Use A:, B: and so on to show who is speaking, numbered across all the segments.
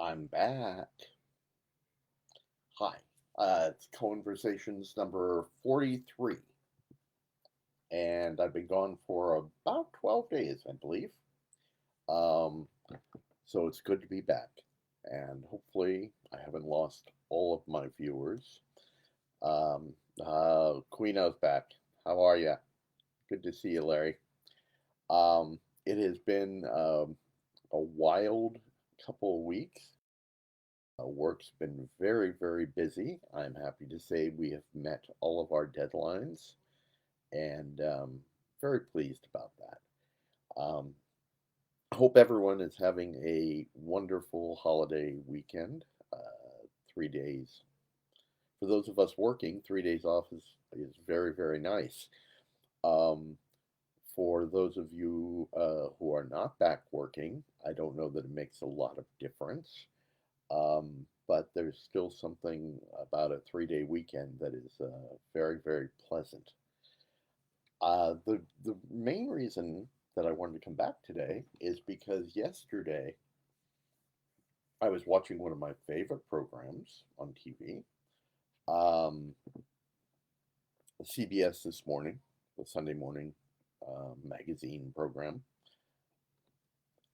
A: I'm back. Hi. It's Cohenversations number 43. And I've been gone for about 12 days, I believe. Um, so it's good to be back. And hopefully, I haven't lost all of my viewers. Quino's back. How are you? Good to see you, Larry. It has been a wild couple of weeks. Work's been very, very busy. I'm happy to say we have met all of our deadlines and very pleased about that. Hope everyone is having a wonderful holiday weekend. 3 days. For those of us working, 3 days off is very, very nice. Um, for those of you who are not back working, I don't know that it makes a lot of difference. But there's still something about a 3 day weekend that is very, very pleasant. The main reason that I wanted to come back today is because yesterday I was watching one of my favorite programs on TV, um, CBS This Morning, the Sunday morning magazine program,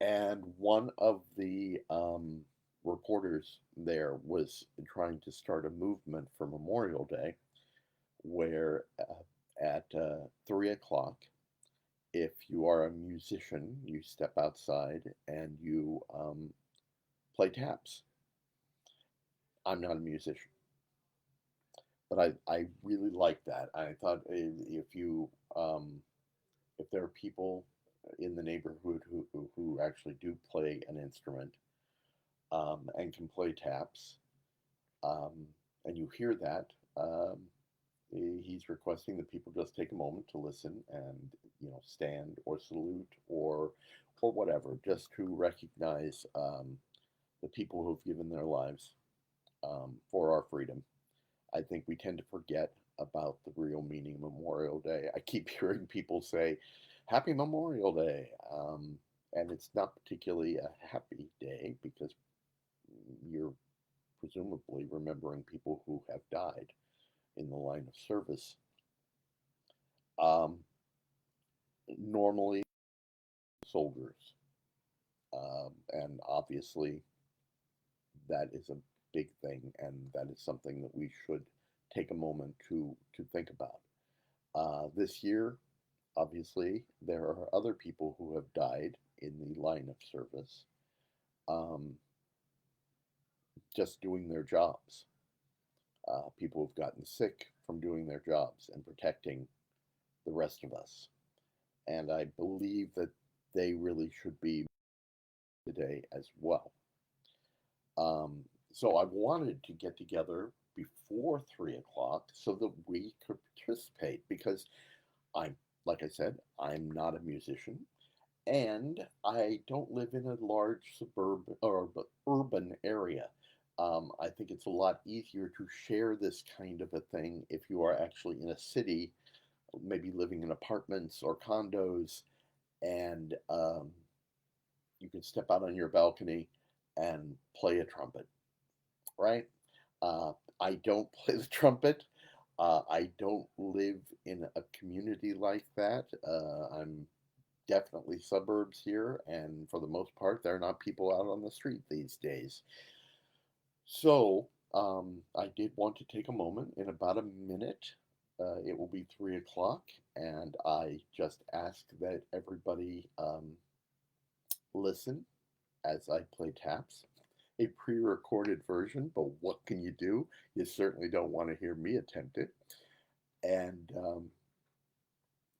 A: and one of the reporters there was trying to start a movement for Memorial Day where at 3 o'clock, if you are a musician, you step outside and you play taps. I'm not a musician, but I really like that. I thought if there are people in the neighborhood who actually do play an instrument and can play taps, um, and you hear that, he's requesting that people just take a moment to listen and stand or salute or whatever, just to recognize the people who've given their lives for our freedom. I think we tend to forget about the real meaning of Memorial Day. I keep hearing people say, "Happy Memorial Day," and it's not particularly a happy day because you're presumably remembering people who have died in the line of service. Um, Normally, soldiers, and obviously that is a big thing, and that is something that we should take a moment to think about. This year, obviously, there are other people who have died in the line of service, um, just doing their jobs. People have gotten sick from doing their jobs and protecting the rest of us. And I believe that they really should be today as well. Um, so I wanted to get together before 3 o'clock so that we could participate because I'm, like I said, I'm not a musician and I don't live in a large suburban or urban area. I think it's a lot easier to share this kind of a thing if you are actually in a city, maybe living in apartments or condos, and you can step out on your balcony and play a trumpet, right? Uh, I don't play the trumpet. I don't live in a community like that. I'm definitely suburbs here, and for the most part, there are not people out on the street these days. So I did want to take a moment in about a minute. It will be 3 o'clock, and I just ask that everybody listen as I play taps. A pre recorded version, but what can you do? You certainly don't want to hear me attempt it. And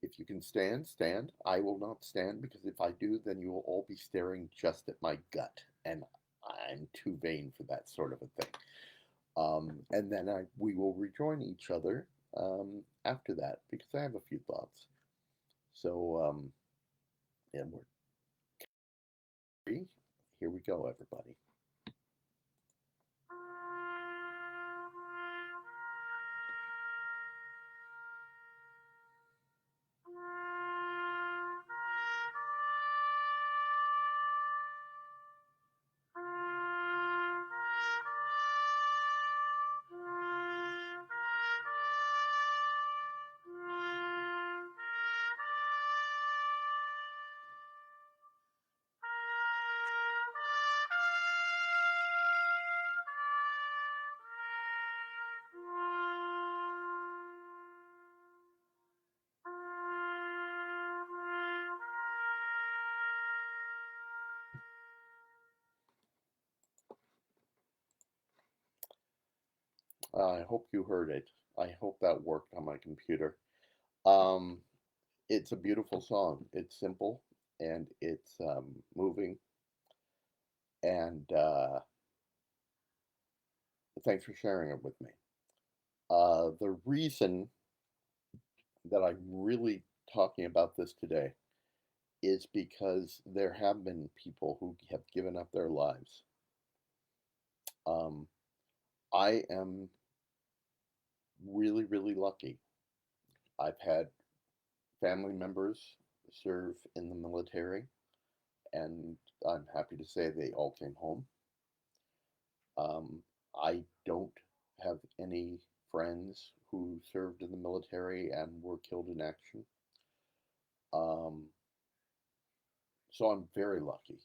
A: if you can stand, stand. I will not stand because if I do, then you will all be staring just at my gut. And I'm too vain for that sort of a thing. And then we will rejoin each other after that because I have a few thoughts. So, yeah, we're free. Here we go, everybody. I hope you heard it. I hope that worked on my computer. Um, it's a beautiful song. It's simple and it's moving. And thanks for sharing it with me. The reason that I'm really talking about this today is because there have been people who have given up their lives. Um, I am really, really lucky. I've had family members serve in the military, and I'm happy to say they all came home. I don't have any friends who served in the military and were killed in action. Um, so I'm very lucky.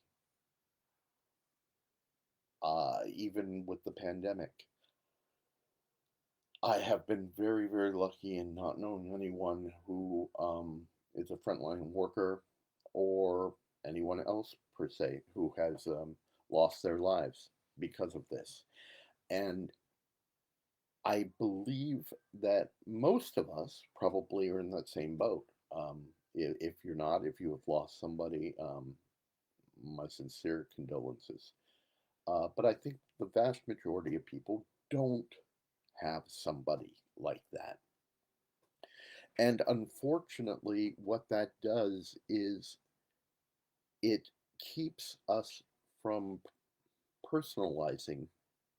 A: Even with the pandemic, I have been very, very lucky in not knowing anyone who is a frontline worker or anyone else per se who has lost their lives because of this. And I believe that most of us probably are in that same boat. If you're not, if you have lost somebody, my sincere condolences. But I think the vast majority of people don't have somebody like that. And unfortunately, what that does is it keeps us from personalizing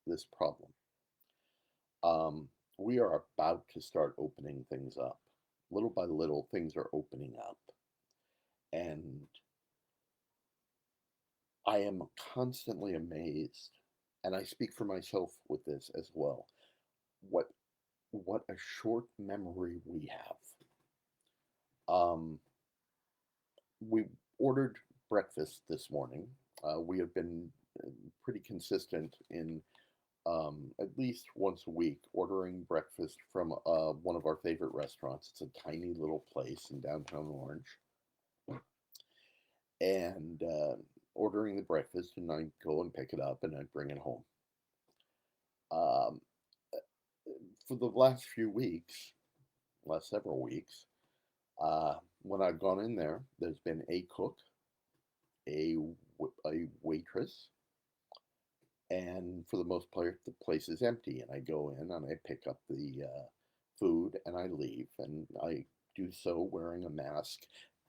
A: this problem. Um, we are about to start opening things up. Little by little, things are opening up. And I am constantly amazed, and I speak for myself with this as well, what what a short memory we have. Um, we ordered breakfast this morning. We have been pretty consistent in at least once a week ordering breakfast from one of our favorite restaurants. It's a tiny little place in downtown Orange, and ordering the breakfast, and I go and pick it up and I bring it home. Um, for the last few weeks, last several weeks, when I've gone in there, there's been a cook, a a waitress, and for the most part, the place is empty. And I go in and I pick up the food and I leave, and I do so wearing a mask.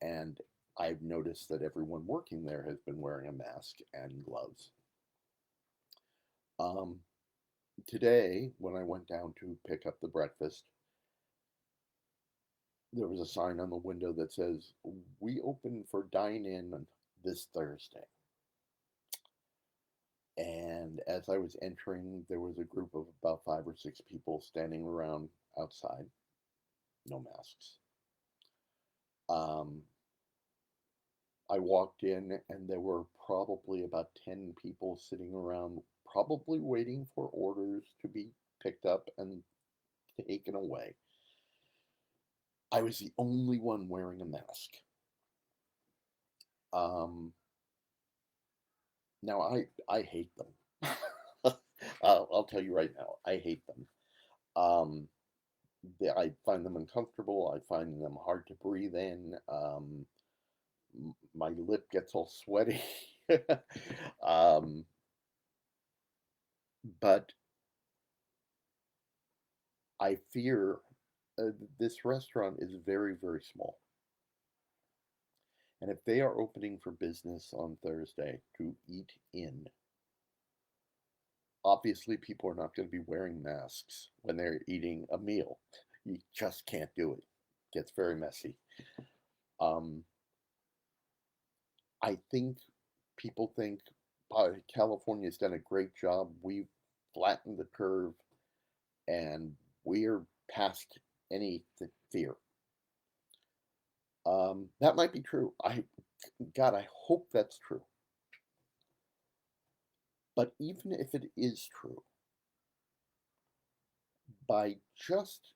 A: And I've noticed that everyone working there has been wearing a mask and gloves. Um, Today, when I went down to pick up the breakfast, there was a sign on the window that says, "We open for dine in this Thursday." And as I was entering, there was a group of about 5 or 6 people standing around outside, no masks. Um, I walked in, and there were probably about 10 people sitting around, probably waiting for orders to be picked up and taken away. I was the only one wearing a mask. Um, Now, I hate them. I'll tell you right now, I hate them. Um, I find them uncomfortable. I find them hard to breathe in. My lip gets all sweaty. um, but I fear this restaurant is very, very small. And if they are opening for business on Thursday to eat in, obviously people are not going to be wearing masks when they're eating a meal. You just can't do it. It gets very messy. Um, I think people think California's done a great job. We've flattened the curve and we're past any fear. That might be true. God, I hope that's true. But even if it is true, by just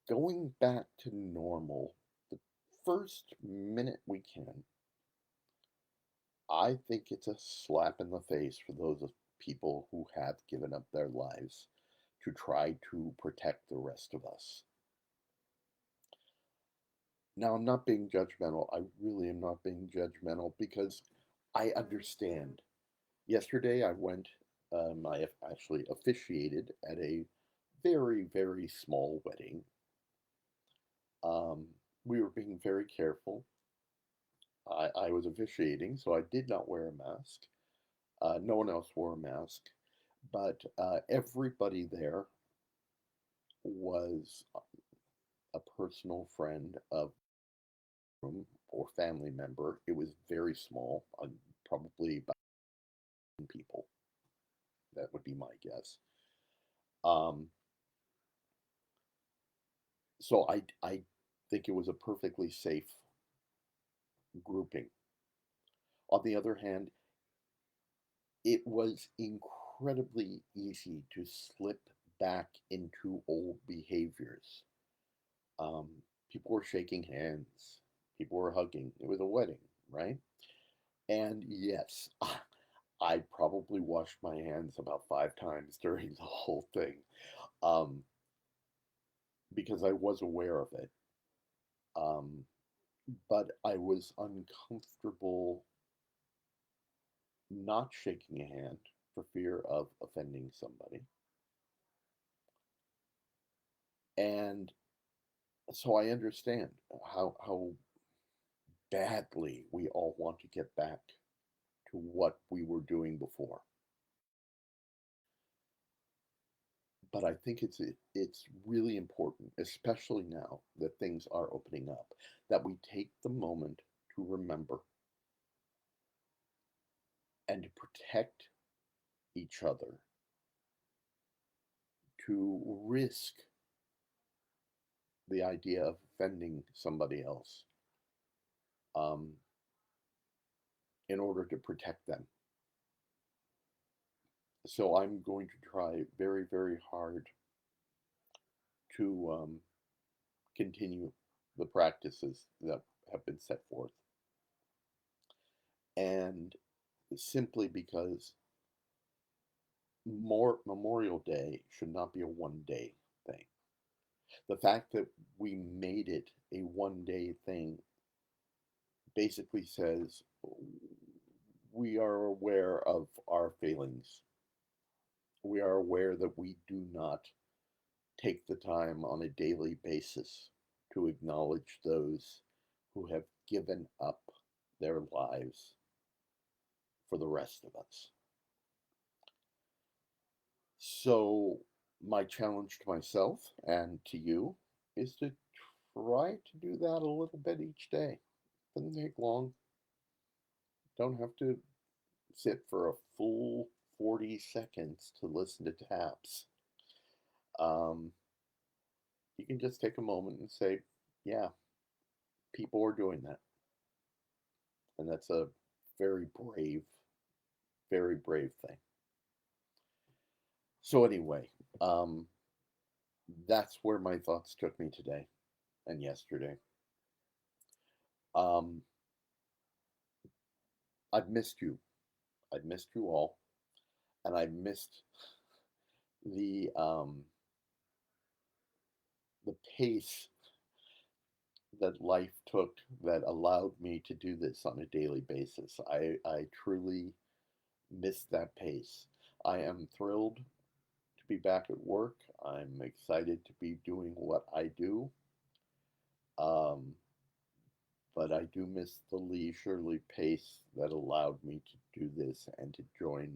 A: going back to normal the first minute we can, I think it's a slap in the face for those of people who have given up their lives to try to protect the rest of us. Now, I'm not being judgmental. I really am not being judgmental because I understand. Yesterday, I actually officiated at a very, very small wedding. Um, we were being very careful. I was officiating, so I did not wear a mask. No one else wore a mask, but everybody there was a personal friend of room or family member. It was very small, probably about 10 people. That would be my guess. Um, so I think it was a perfectly safe grouping. On the other hand, it was incredibly easy to slip back into old behaviors. Um, People were shaking hands, people were hugging. It was a wedding, right? And yes, I probably washed my hands about 5 times during the whole thing, um, because I was aware of it. Um, but I was uncomfortable not shaking a hand for fear of offending somebody. And so I understand how badly we all want to get back to what we were doing before. But I think it's really important, especially now that things are opening up, that we take the moment to remember and to protect each other, to risk the idea of offending somebody else, um, in order to protect them. So I'm going to try very, very hard to continue the practices that have been set forth. And simply because Memorial Day should not be a 1 day thing. The fact that we made it a 1 day thing basically says we are aware of our failings. We are aware that we do not take the time on a daily basis to acknowledge those who have given up their lives for the rest of us. So, my challenge to myself and to you is to try to do that a little bit each day. Doesn't take long. Don't have to sit for a full 40 seconds to listen to taps. Um, you can just take a moment and say, yeah, people are doing that. And that's a very brave, very brave thing. So, anyway, um, that's where my thoughts took me today and yesterday. Um, I've missed you. I've missed you all. And I've missed the the pace that life took that allowed me to do this on a daily basis. I truly miss that pace. I am thrilled to be back at work. I'm excited to be doing what I do. Um, but I do miss the leisurely pace that allowed me to do this and to join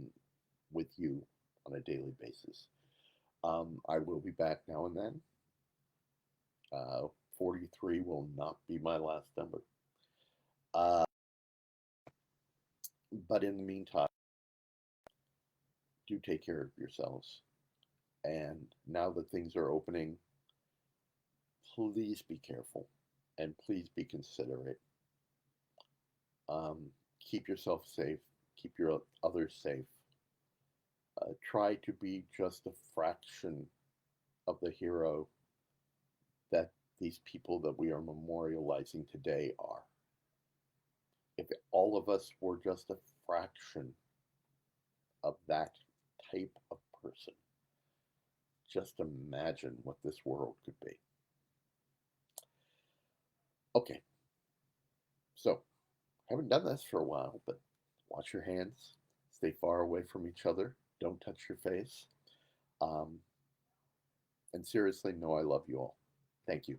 A: with you on a daily basis. I will be back now and then. 43 will not be my last number. Uh, but in the meantime, do take care of yourselves. And now that things are opening, please be careful and please be considerate. Keep yourself safe, keep your others safe. Try to be just a fraction of the hero that these people that we are memorializing today are. If all of us were just a fraction of that type of person, just imagine what this world could be. Okay, so haven't done this for a while, but wash your hands, stay far away from each other, don't touch your face, um, and seriously, know I love you all. Thank you.